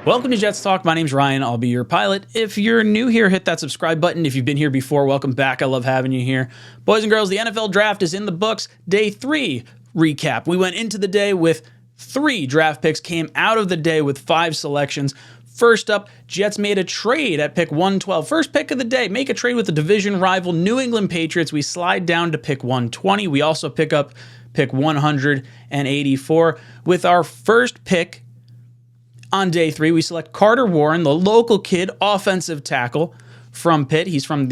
Welcome to Jets Talk. My name's Ryan. I'll be your pilot. If you're new here, hit that subscribe button. If you've been here before, welcome back. I love having you here. Boys and girls, the NFL draft is in the books. Day 3 recap. We went into the day with 3 draft picks, came out of the day with 5 selections. First up, Jets made a trade at pick 112. First pick of the day, make a trade with the division rival New England Patriots. We slide down to pick 120. We also pick up pick 184. With our first pick on day 3, we select Carter Warren, the local kid, offensive tackle from Pitt. He's from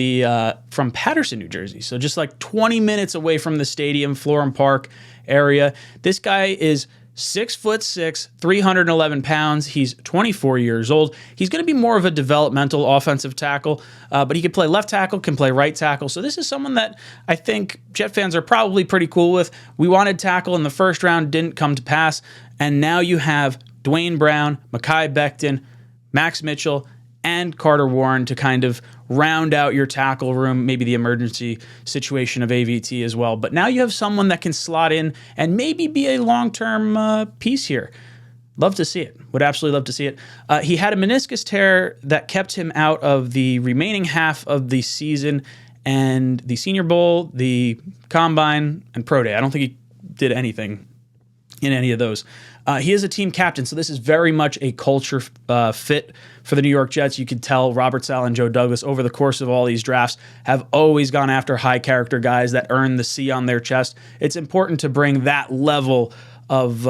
Paterson, New Jersey, so just like 20 minutes away from the stadium, Florham Park area. This guy is 6'6", 311 pounds. He's 24 years old. He's going to be more of a developmental offensive tackle, but he can play left tackle, can play right tackle. So this is someone that I think Jet fans are probably pretty cool with. We wanted tackle in the first round, didn't come to pass, and now you have Dwayne Brown, Mekhi Becton, Max Mitchell, and Carter Warren to kind of round out your tackle room, maybe the emergency situation of AVT as well. But now you have someone that can slot in and maybe be a long-term piece here. Love to see it. Would absolutely love to see it. He had a meniscus tear that kept him out of the remaining half of the season and the Senior Bowl, the Combine, and Pro Day. I don't think he did anything in any of those. He is a team captain, so this is very much a culture fit for the New York Jets. You can tell Robert Saleh and Joe Douglas over the course of all these drafts have always gone after high character guys that earn the C on their chest. It's important to bring that level of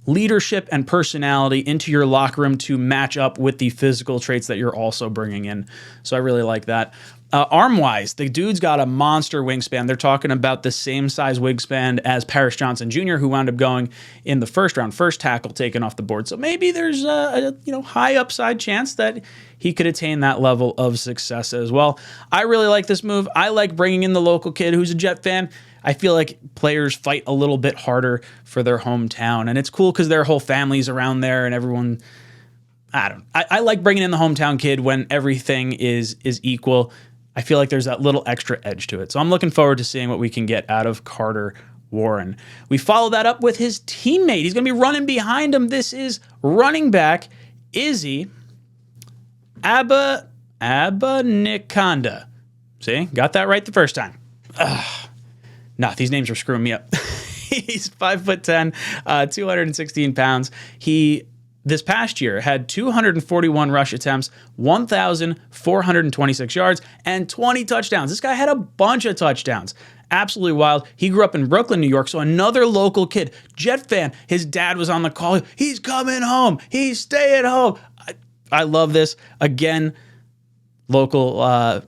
leadership and personality into your locker room to match up with the physical traits that you're also bringing in. So I really like that. Arm-wise, the dude's got a monster wingspan. They're talking about the same size wingspan as Paris Johnson Jr., who wound up going in the first round, first tackle taken off the board. So maybe there's a high upside chance that he could attain that level of success as well. I really like this move. I like bringing in the local kid who's a Jet fan. I feel like players fight a little bit harder for their hometown, and it's cool because their whole family's around there and everyone. I like bringing in the hometown kid when everything is equal. I feel like there's that little extra edge to it. So I'm looking forward to seeing what we can get out of Carter Warren. We follow that up with his teammate. He's going to be running behind him. This is running back Izzy Abanikanda. See? Got that right the first time. Nah, these names are screwing me up. He's 5'10", 216 pounds. He this past year had 241 rush attempts, 1,426 yards, and 20 touchdowns. This guy had a bunch of touchdowns. Absolutely wild. He grew up in Brooklyn, New York, so another local kid. Jet fan. His dad was on the call. He's coming home. He's staying home. I love this. Again, local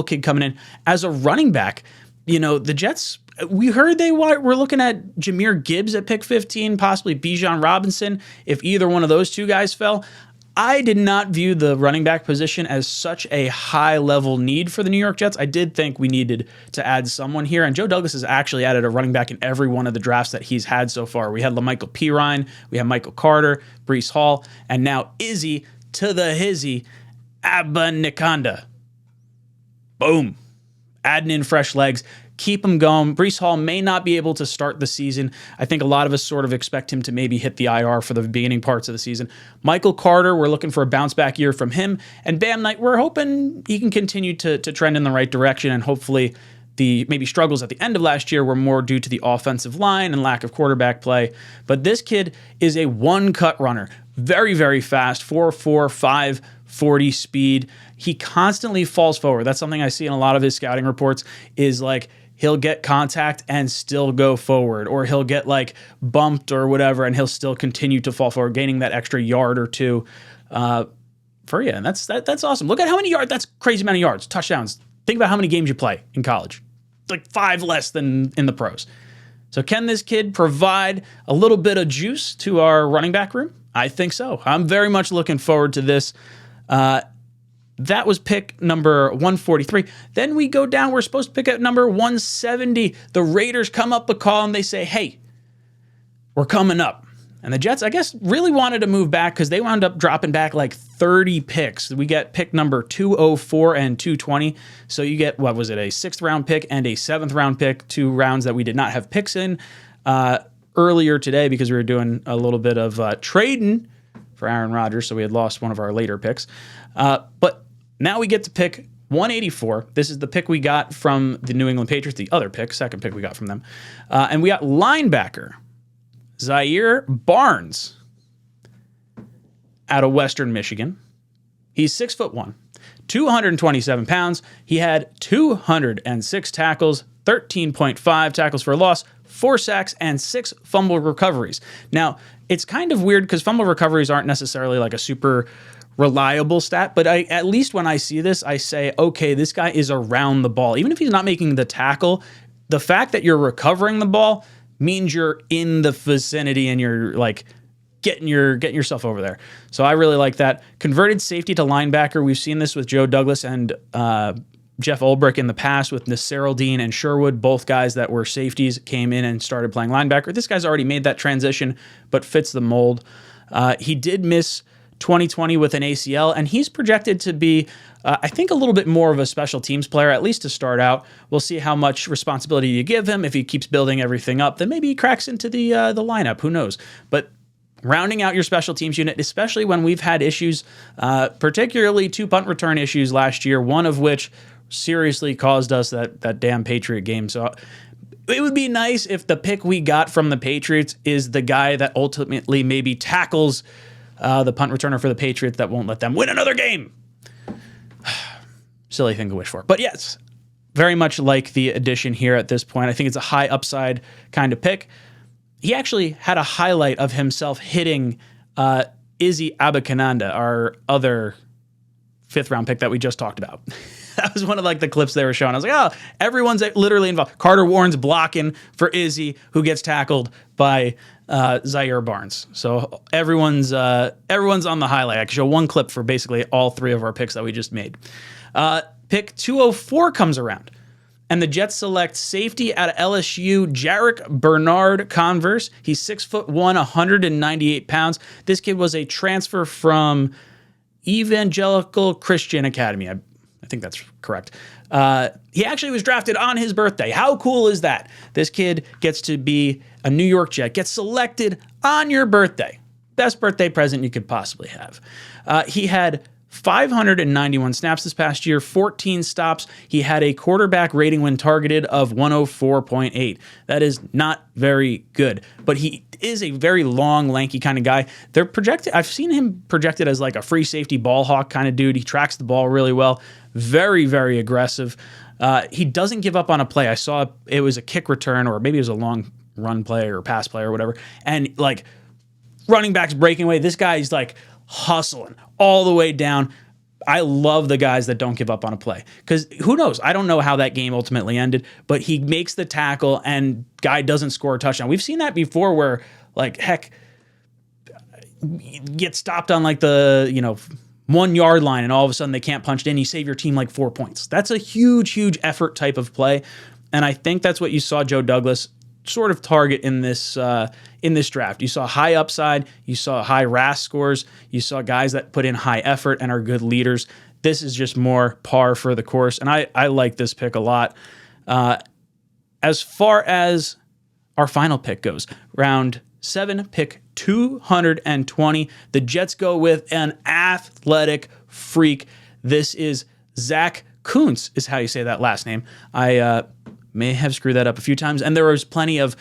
kid coming in. As a running back, the Jets, we heard they were looking at Jahmyr Gibbs at pick 15, possibly Bijan Robinson, if either one of those two guys fell. I did not view the running back position as such a high-level need for the New York Jets. I did think we needed to add someone here, and Joe Douglas has actually added a running back in every one of the drafts that he's had so far. We had LaMichael Pirine, we have Michael Carter, Breece Hall, and now Izzy to the hizzy, Abanikanda. Boom. Adding in fresh legs. Keep him going. Breece Hall may not be able to start the season. I think a lot of us sort of expect him to maybe hit the IR for the beginning parts of the season. Michael Carter, we're looking for a bounce-back year from him. And Bam Knight, we're hoping he can continue to trend in the right direction, and hopefully the maybe struggles at the end of last year were more due to the offensive line and lack of quarterback play. But this kid is a one-cut runner. Very, very fast, 4.4, 540 speed. He constantly falls forward. That's something I see in a lot of his scouting reports is like he'll get contact and still go forward, or he'll get like bumped or whatever and he'll still continue to fall forward, gaining that extra yard or two for you. And that's awesome. Look at how many yards. That's crazy amount of yards, touchdowns. Think about how many games you play in college. It's like 5 less than in the pros. So can this kid provide a little bit of juice to our running back room? I think so. I'm very much looking forward to this. That was pick number 143. Then we go down. We're supposed to pick at number 170. The Raiders come up a call and they say, hey, we're coming up. And the Jets, I guess, really wanted to move back because they wound up dropping back like 30 picks. We get pick number 204 and 220. So you get, what was it, a 6th round pick and a 7th round pick, 2 rounds that we did not have picks in earlier today because we were doing a little bit of trading for Aaron Rodgers, so we had lost one of our later picks. But now we get to pick 184. This is the pick we got from the New England Patriots, the other pick, second pick we got from them. And we got linebacker Zaire Barnes out of Western Michigan. He's 6'1", 227 pounds. He had 206 tackles, 13.5 tackles for a loss, 4 sacks, and 6 fumble recoveries. Now, it's kind of weird because fumble recoveries aren't necessarily like a super reliable stat, but at least when I see this, I say, okay, this guy is around the ball. Even if he's not making the tackle, the fact that you're recovering the ball means you're in the vicinity and you're like getting yourself over there. So I really like that. Converted safety to linebacker. We've seen this with Joe Douglas and Jeff Ulbrich in the past with Nasseraldine and Sherwood. Both guys that were safeties came in and started playing linebacker. This guy's already made that transition, but fits the mold. He did miss 2020 with an ACL, and he's projected to be, I think, a little bit more of a special teams player, at least to start out. We'll see how much responsibility you give him. If he keeps building everything up, then maybe he cracks into the lineup. Who knows? But rounding out your special teams unit, especially when we've had issues, particularly 2 punt return issues last year, one of which seriously caused us that damn Patriot game. So it would be nice if the pick we got from the Patriots is the guy that ultimately maybe tackles the punt returner for the Patriots that won't let them win another game. Silly thing to wish for. But yes, very much like the addition here at this point. I think it's a high upside kind of pick. He actually had a highlight of himself hitting Izzy Abanikanda, our other 5th round pick that we just talked about. That was one of like the clips they were showing. I was like, oh, everyone's literally involved. Carter Warren's blocking for Izzy, who gets tackled by Zaire Barnes. So everyone's on the highlight. I can show one clip for basically all 3 of our picks that we just made. Pick 204 comes around, and the Jets select safety out of LSU, Jarrick Bernard Converse. He's 6'1", 198 pounds. This kid was a transfer from Evangelical Christian Academy. I think that's correct. He actually was drafted on his birthday. How cool is that? This kid gets to be a New York Jet, gets selected on your birthday. Best birthday present you could possibly have. He had 591 snaps this past year, 14 stops. He had a quarterback rating when targeted of 104.8. That is not very good, but he is a very long, lanky kind of guy. They're projected. I've seen him projected as like a free safety ball hawk kind of dude. He tracks the ball really well. Very, very aggressive. He doesn't give up on a play. I saw it was a kick return, or maybe it was a long run play or pass play or whatever. And like running backs breaking away, this guy's like hustling all the way down. I love the guys that don't give up on a play, because who knows? I don't know how that game ultimately ended, but he makes the tackle and guy doesn't score a touchdown. We've seen that before where like, heck, get stopped on like the, 1 yard line and all of a sudden they can't punch it in. You save your team like 4 points. That's a huge, huge effort type of play. And I think that's what you saw Joe Douglas sort of target in this draft. You saw high upside, you saw high RAS scores, you saw guys that put in high effort and are good leaders. This is just more par for the course, and I like this pick a lot. As far as our final pick goes, round 7, pick 220, the Jets go with an athletic freak. This is Zach Kuntz, is how you say that last name. I may have screwed that up a few times, and there was plenty of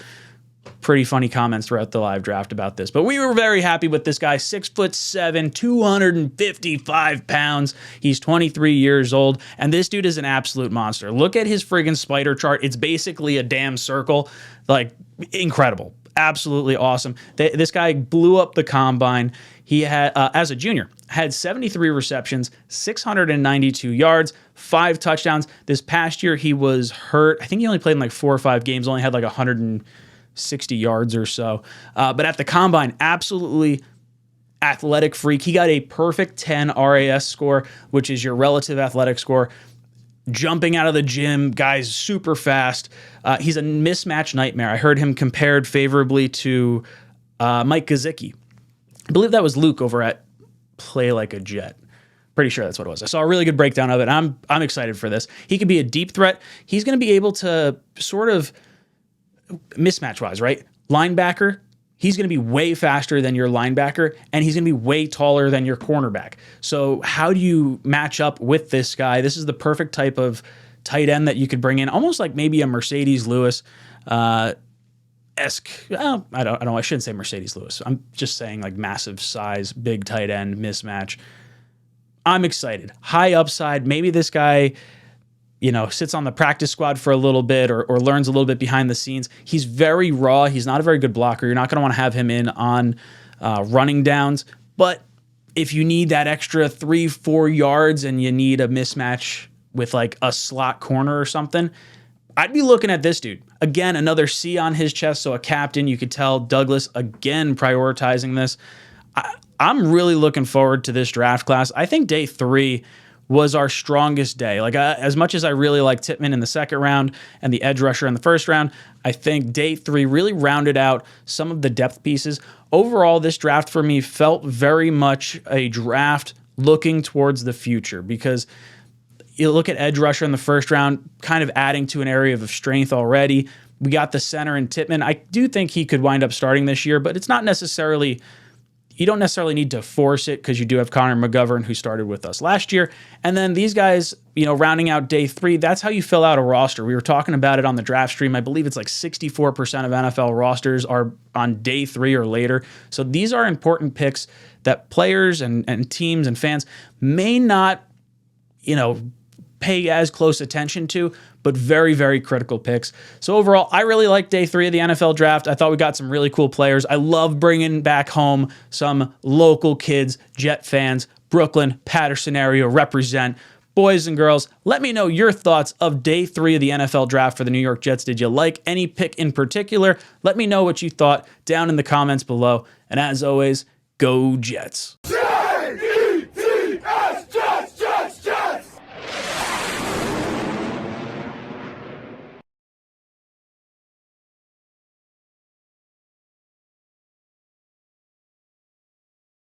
pretty funny comments throughout the live draft about this, but we were very happy with this guy. 6'7", 255 pounds. He's 23 years old, and this dude is an absolute monster. Look at his friggin' spider chart. It's basically a damn circle. Like, incredible. Absolutely awesome. This guy blew up the combine. He had, as a junior, had 73 receptions, 692 yards, 5 touchdowns. This past year, he was hurt. I think he only played in like 4 or 5 games, only had like 160 yards or so. But at the combine, absolutely athletic freak. He got a perfect 10 RAS score, which is your relative athletic score. Jumping out of the gym, guy's super fast. He's a mismatch nightmare. I heard him compared favorably to Mike Gesicki. I believe that was Luke over at Play Like a Jet. Pretty sure that's what it was. I saw a really good breakdown of it. I'm excited for this. He could be a deep threat. He's going to be able to sort of mismatch-wise, right? Linebacker, he's going to be way faster than your linebacker, and he's going to be way taller than your cornerback. So how do you match up with this guy? This is the perfect type of tight end that you could bring in, almost like maybe a Mercedes Lewis esque. Well, I don't know. I shouldn't say Mercedes Lewis. I'm just saying like massive size, big tight end mismatch. I'm excited. High upside. Maybe this guy, sits on the practice squad for a little bit or learns a little bit behind the scenes. He's very raw. He's not a very good blocker. You're not going to want to have him in on running downs. But if you need that extra 3-4 yards and you need a mismatch with like a slot corner or something, I'd be looking at this dude. Again, another C on his chest, so a captain. You could tell Jouglas, again, prioritizing this. I'm really looking forward to this draft class. I think day 3 was our strongest day. Like as much as I really like Tippmann in the second round and the edge rusher in the first round, I think day 3 really rounded out some of the depth pieces. Overall, this draft for me felt very much a draft looking towards the future, because you look at edge rusher in the first round, kind of adding to an area of strength already. We got the center in Tippmann. I do think he could wind up starting this year, but it's not necessarily, you don't necessarily need to force it, because you do have Connor McGovern, who started with us last year. And then these guys, rounding out day 3, that's how you fill out a roster. We were talking about it on the draft stream. I believe it's like 64% of NFL rosters are on day 3 or later. So these are important picks that players and teams and fans may not, pay as close attention to, but very, very critical picks. So overall, I really like day 3 of the NFL draft. I thought we got some really cool players. I love bringing back home some local kids, Jet fans, Brooklyn, Patterson area represent. Boys and girls, let me know your thoughts of day 3 of the NFL draft for the New York Jets. Did you like any pick in particular? Let me know what you thought down in the comments below. And as always, go Jets.